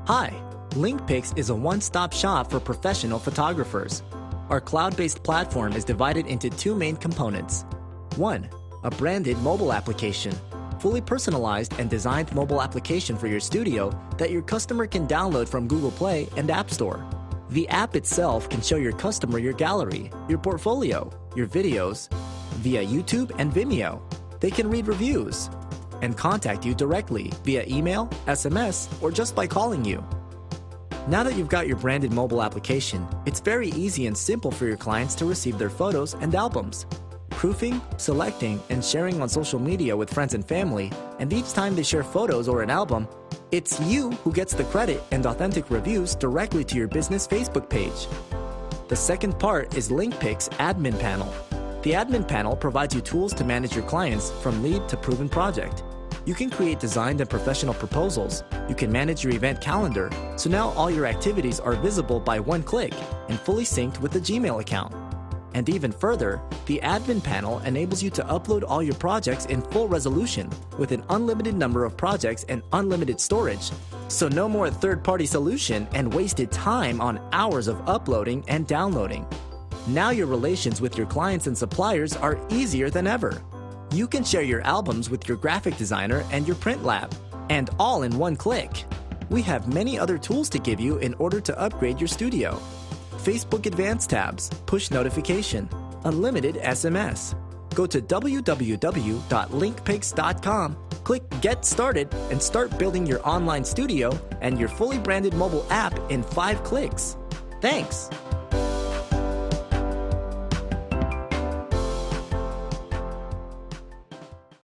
Hi, LinkPix is a one-stop shop for professional photographers. Our cloud-based platform is divided into two main components. One, a branded mobile application, fully personalized and designed mobile application for your studio that your customer can download from Google Play and App Store. The app itself can show your customer your gallery, your portfolio, your videos, via YouTube and Vimeo. They can read reviews and contact you directly via email, SMS, or just by calling you. Now that you've got your branded mobile application, it's very easy and simple for your clients to receive their photos and albums. Proofing, selecting, and sharing on social media with friends and family, and each time they share photos or an album, it's you who gets the credit and authentic reviews directly to your business Facebook page. The second part is LinkPix Admin Panel. The Admin Panel provides you tools to manage your clients from lead to proven project. You can create designed and professional proposals. You can manage your event calendar, so now all your activities are visible by one click and fully synced with the Gmail account. And even further, the Admin Panel enables you to upload all your projects in full resolution with an unlimited number of projects and unlimited storage. So no more third-party solution and wasted time on hours of uploading and downloading. Now your relations with your clients and suppliers are easier than ever. You can share your albums with your graphic designer and your print lab, and all in one click. We have many other tools to give you in order to upgrade your studio. Facebook Advanced tabs, push notification, unlimited SMS. Go to www.linkpix.com, click Get Started, and start building your online studio and your fully branded mobile app in 5 clicks. Thanks!